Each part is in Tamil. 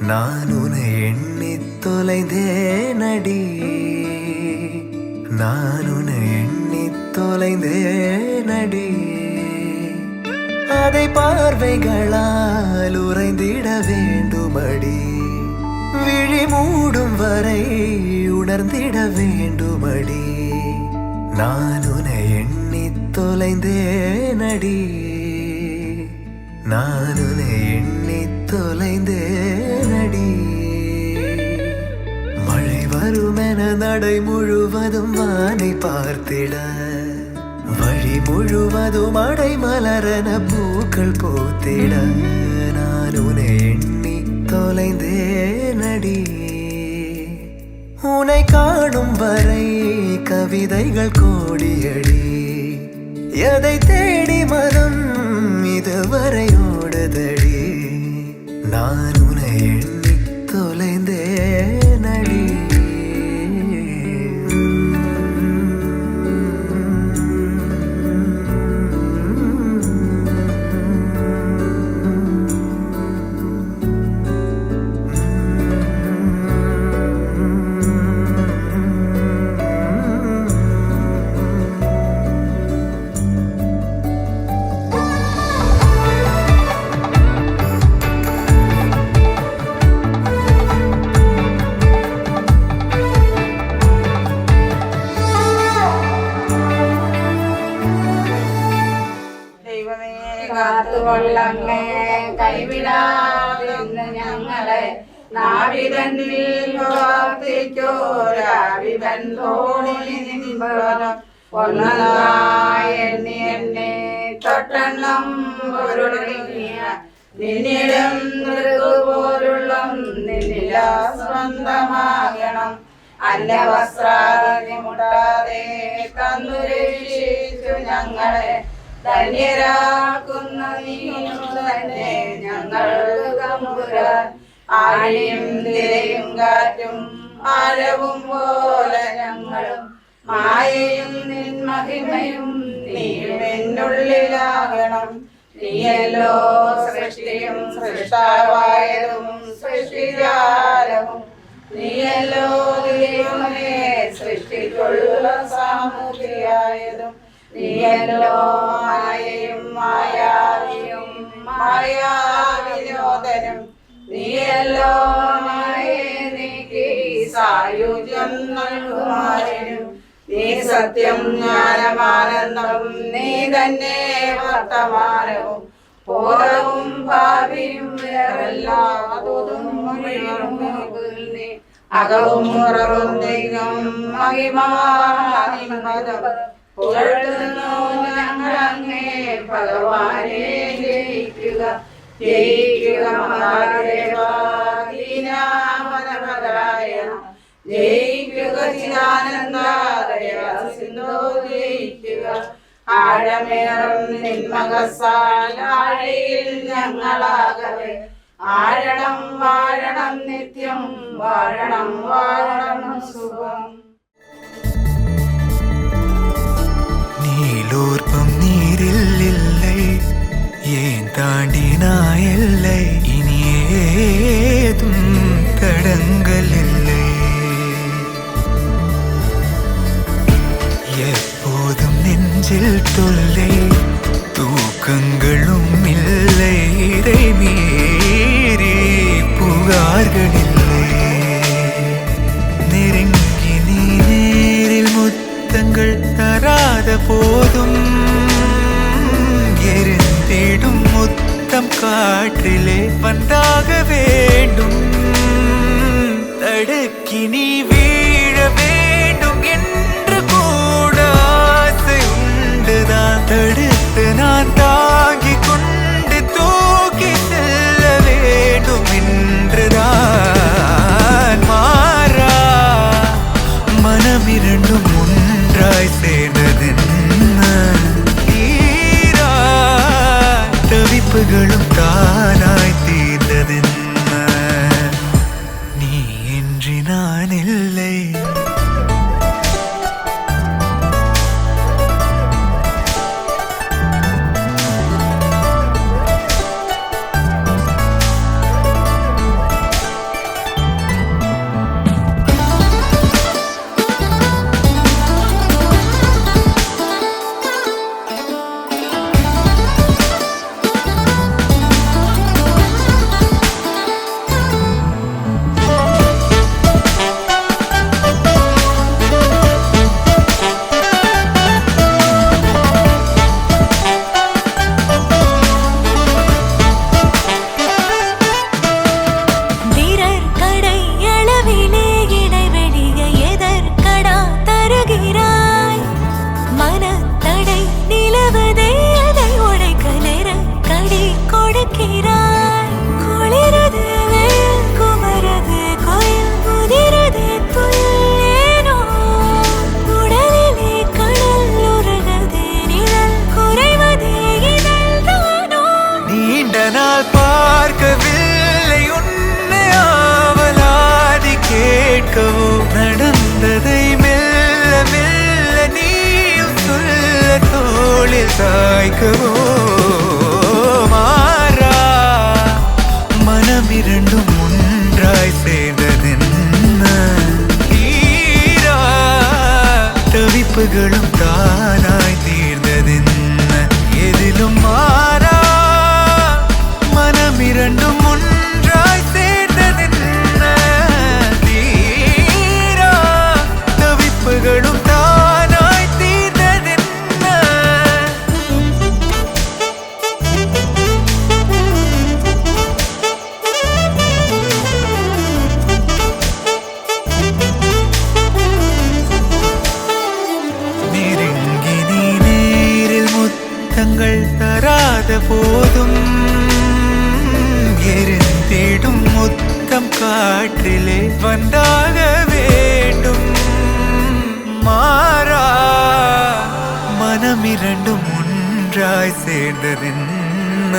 நான் உன்னை எண்ணித் தொலைந்தேனடி, நான் உன்னை எண்ணித் தொலைந்தேனடி. அதை பார்வைகளால் உறைந்திட வேண்டுமடி, விழி மூடும் வரை உணர்ந்திட வேண்டுமடி. நான் உன்னை எண்ணித் தொலைந்தேனடி, நான் உன்னை எண்ணித் தொலைந்தேனடி. மழை வருமென நடை முழுவதும் வானை பார்த்திட, வழி முழுவதும் அடை மலரென பூக்கள் பூத்திட. நான் உன்னை எண்ணித் தொலைந்தேனடி. உன்னை காணும் வரை கவிதைகள் கோடியடி, எதை தேடி மனம் இதுவரை ஓடுதடி. நான் உன்னை எண்ணித் தொலைந்தேனடி. കാത്തുകൊള്ളങ്ങേ കൈവിടാതിരുന്ന് ഞങ്ങളെ നാവിതന്നിൽ പ്രവർത്തിച്ചോരാവിതൻ തോണി നിൻപനം ഒന്നതായി എണ്ണി എണ്ണി തൊട്ടെണ്ണം പൊരുളിയ നിന്നിടം മൃഗുപോലുള്ള നിന്നില സ്വന്തമാകണം. അല്ല വസ്ത്രാതി മുട്ടാതെ തന്നു രക്ഷിച്ചു ഞങ്ങളെ ധന്യരാക്കുന്ന നീയും തന്നെ ഞങ്ങൾക്ക് തമ്പുരാൻ. ആഴിയും തിരയും കാറ്റും ആഴവും പോലെ ഞങ്ങളും മായയും നിൻ മഹിമയും നീയും എന്നുള്ളിലാകണം. നീയല്ലോ സൃഷ്ടിയും സൃഷ്ടാവായതും സൃഷ്ടിജാലവും. നീയല്ലോ ദൈവമേ സൃഷ്ടിക്കുള്ള സാമൂഹിയായതും. നീയല്ലോ മായയും മായാവിയും മായാവിനോദനും. നീയല്ലോ മായയെ നീക്കി സായുജ്യം നൽകുമാരനും. നീ സത്യം ജ്ഞാനമാനന്ദം നീ തന്നെ വർത്തമാനവും. ബോധവും ഭാവിയും വേറെല്ലാതും നീ അകവും ഉറവും ദൈവം മഹിമാനിമതം പുകഴ്ത്തുന്നു ഞങ്ങളങ്ങേ ഭഗവാനെ. ജയിക്കുക ജയിക്കുക മഹാദേവാദീനാമനപരായ. ജയിക്കുക ചിദാനന്ദാദയ സിന്ധോ. ജയിക്കുക ആഴമേറും നിന്മകസാൽ ആഴയിൽ ഞങ്ങളാകവേ. ആഴണം വാഴണം നിത്യം വാഴണം വാഴണം സുഖം. நீலூர்க்கும் நீரில் இல்லை, ஏன் தாண்டினாய் எல்லை. இனி ஏதும் தடங்கள் இல்லை, எப்போதும் நெஞ்சில் தொல்லை, தூக்கங்களும் இல்லை. இதை மீறி புகார்கள் இல்லை. நெருங்கி நீ நேரில் முத்தங்கள் தராத போதும் எரிந்திடும் முத்தம் காற்றிலே வந்தாக வேண்டும். தடுக்கி நீ வீழ வேண்டும் என்று கூட ஆசை உண்டுதான். தடுத்து நான் தாங்கிக் கொண்டு தூக்கி செல்ல வேண்டும் என்றுதான். மாறா மனம் இரண்டும் ஒன்றாய் சேர்ந்ததென்ன, தீரா தவிப்புகளும் தானாய் தீர்ந்ததென்ன. நீ இன்றி நான் இல்லை. சாய்க்கவோ மாறா மனமிரண்டும் ஒன்றாய் சேர்ந்ததென்ன தீரா தவிப்புகளும் தானாய் தீர்ந்ததென்ன எதிலும் மாறா மனமிரண்டும் ஒன்றாய் சேர்ந்ததென்ன தீரா தவிப்புகளும் தானாய் தீர்ந்ததென்ன நெருங்கி நீ நேரில் முத்தங்கள் தராத போதும் எரிந்திடும் முத்தம் காற்றிலே வந்தாக வேண்டும் மாறா மனமிரண்டும் ஒன்றாய் சேர்ந்ததென்ன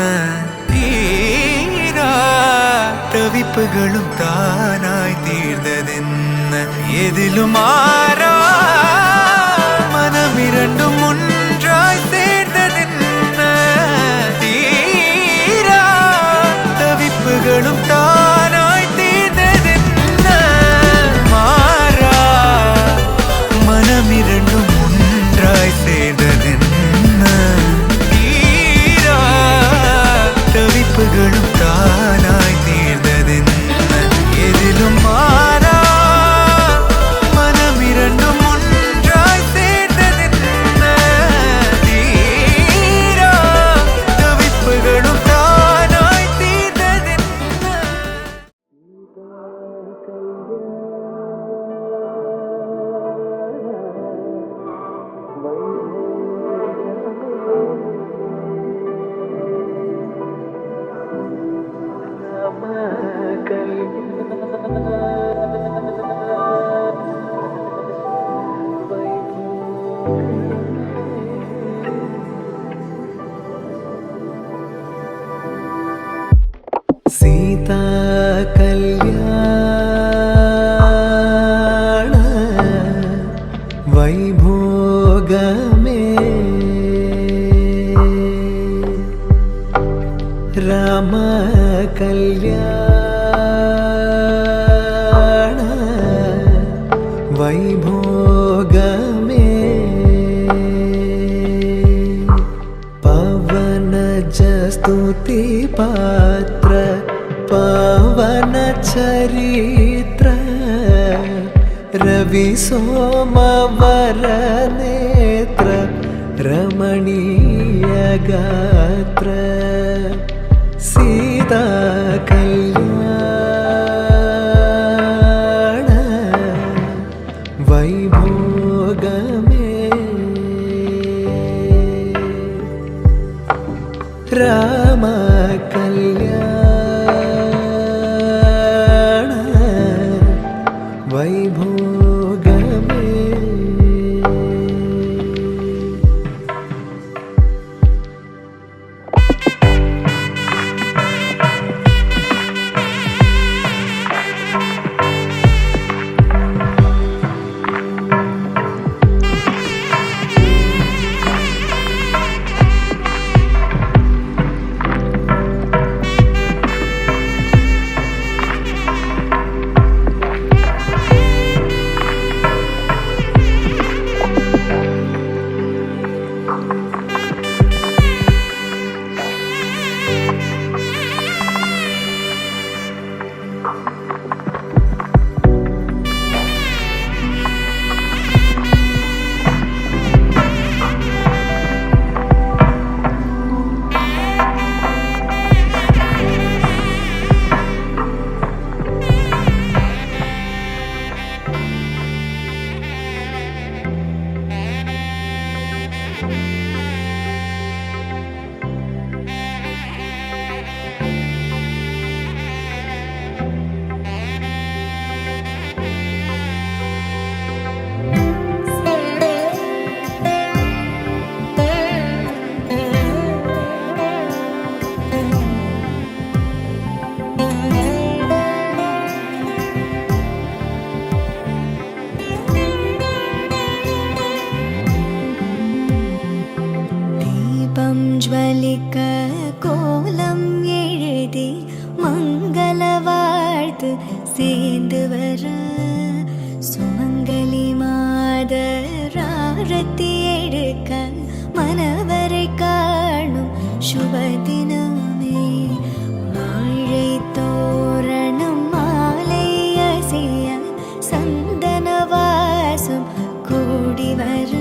தீரா தவிப்புகளும் தானாய் தீர்ந்ததென்ன எதிலும் மாறா மனமிரண்டும் ஒன்றாய் சேர்ந்ததென்ன தீரா தவிப்புகளும் தானாய் தீர்ந்ததென்ன மாறா மனமிரண்டும் ஒன்றாய் சேர்ந்ததென்ன தீரா தவிப்புகளும் தானாய் தீர்ந்ததென்ன எதிலும் மாறா மனமிரண்டும் ஒன்றாய் சேர்ந்ததென்ன தீரா தவிப்புகளும் தானாய் தீர்ந்ததென்ன சீதா கல்யாண வைபோகமே ராம கல்யாண வைபோகமே पवनज स्तुति पात्र पवन चरित्र रवि सोमवर नेत्र रमणीय गात्र सीता कल्याण वैभोगमे राम कल्याण वैभोगमे சேர்ந்து வர சுமங்கலி மாதராரத்தி எடுக்க மனவரை காணும் சுப தினமே வாழை தோரணம் மாலை அசைய சந்தன வாசம் கூடி வர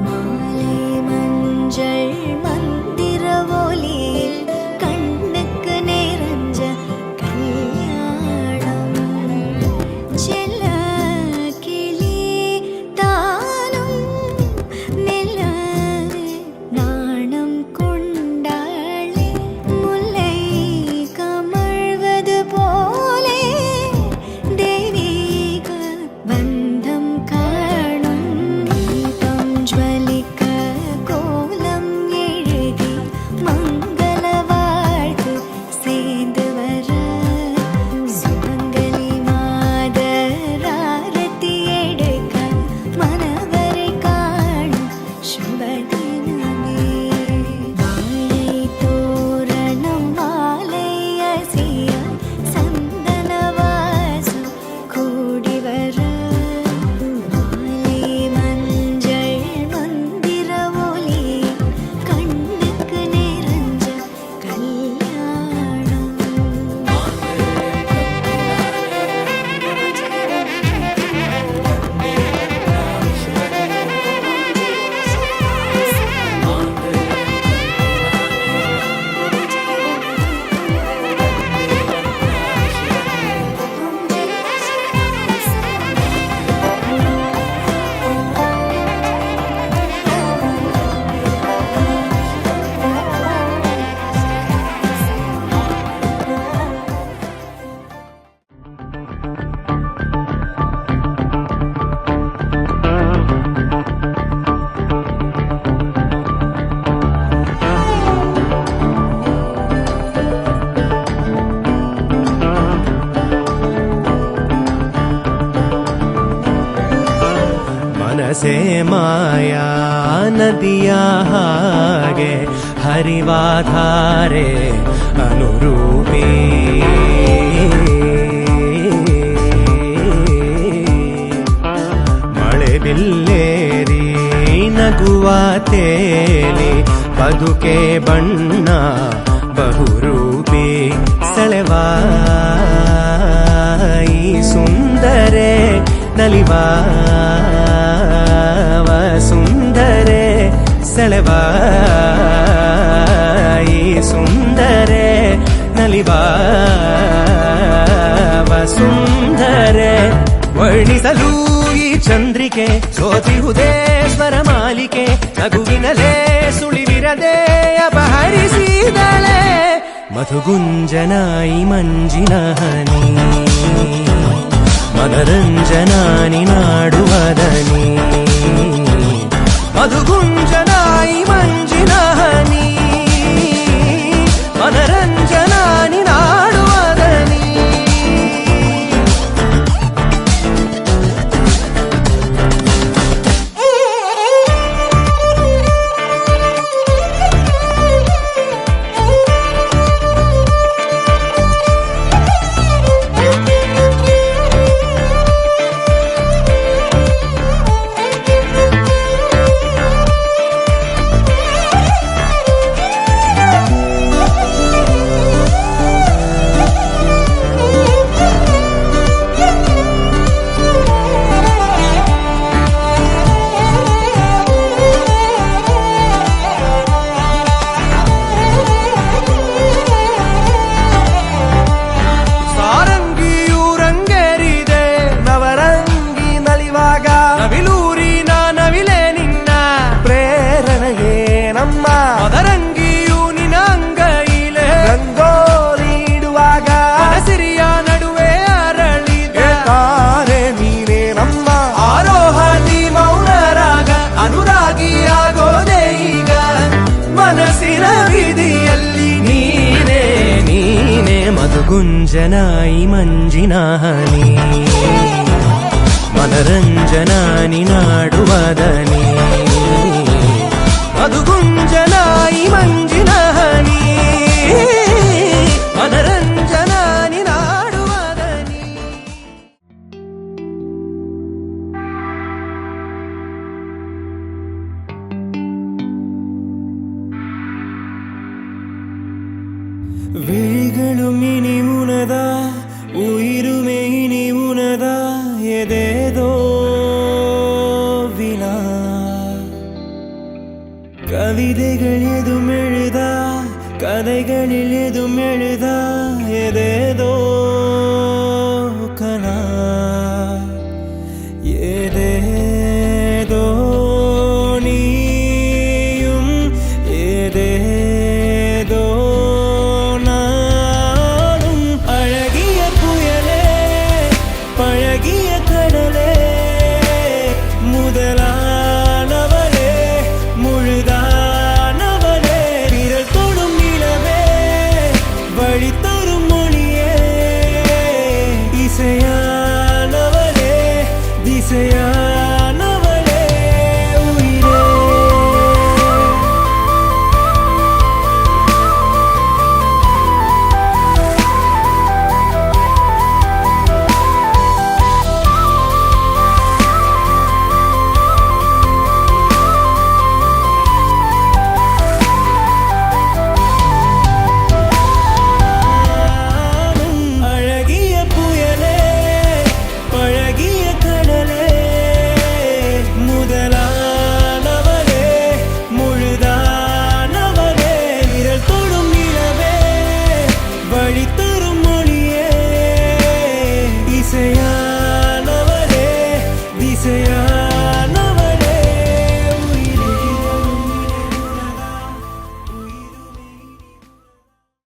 மாலை மஞ்சள் மந்திர ஒலியில் கண்ணுக்கு நிறைஞ்ச கல்யாணம் செல்ல கிளி தானும் மெல்ல நாணம் கொண்டாளே முல்லை கமழ்வது போலே தெய்வீக பந்தம் காணும் தீபம் ஜ்வலிக்க கோலம் எழுதி மங்கள வாழ்த்து சேர்ந்து வர சுமங்கலி மாதராரத்தி எடுக்க மனவரை காணும் சுப தினமே வாழை தோரணம் மாலை அசைய சந்தன வாசம் கூடி வர மாலை மஞ்சள் மந்திர ஒலி கண்ணுக்கு நிறைஞ்ச ಮನಸೆ ಮಾಯಾ ನದಿಯ ಹಾಗೆ ಹರಿವಾಧಾರೆ ಅನುರೂಪಿ ಮಳೆ ಬಿಲ್ಲೇರಿ ನಗುವ ತೇಲಿ ಬದುಕೆ ಬಣ್ಣ ಬಹುರೂಪಿ ಸೆಳೆವಾಯಿ ಸುಂದರೆ ನಲಿವಾವ ಸುಂದರೆ ಸೆಳೆವಾಯಿ ಸುಂದರೆ ನಲಿವಾವ ಸುಂದರೆ ವರ್ಣಿಸಲು ಈ ಚಂದ್ರಿಕೆ ಸೋತಿಹುದೇ ಸ್ವರ ಮಾಲಿಕೆ ನಗುವಿನಲೇ ಸುಳಿವಿರದೆ ಅಪಹರಿಸಿದಳೆ ಮಧುಗುಂಜನಾಯಿ ಮಂಜಿನ ಹನಿ ಮನರಂಜನಾನಿ ನಾಡುವದನಿ ಮಧುಗುಂಜನಾಯಿ ಮಂಜಿನ ಹನಿ ಮನರಂಜನಾನಿ ನಾಡುವದನಿ ಗುಂಜನಾಯಿ ಮಂಜಿನ ಹನಿ ಮನರಂಜನಾನಿ ನಾಡುವದನಿ ಅದು ಗುಂಜನಾಯಿ ಮಂಜಿನ ಹನಿ ಮನರಂಜನಾನಿ ನಾಡುವದನಿ விழிகளும் இனி உனதா உயிருமே இனி உனதா ஏதேதோ வினா கவிதைகள் எதுவும் எழுதா கதைகளில் எதுவும் எழுதா ஏதேதோ கனா ஏதேதோ நீயும் ஏதேதோ நானும் அழகிய புயலே பழகிய கடலே முதலானவளே முழுதானவளே விரல் தொடும் நிலவே வழி தரும் மொழியே இசையானவளே திசையானவளே உயிரே அழகிய புயலே பழகிய கடலே முதலானவளே முழுதானவளே விரல் தொடும் நிலவே வழி தரும் மொழியே இசையானவளே திசையா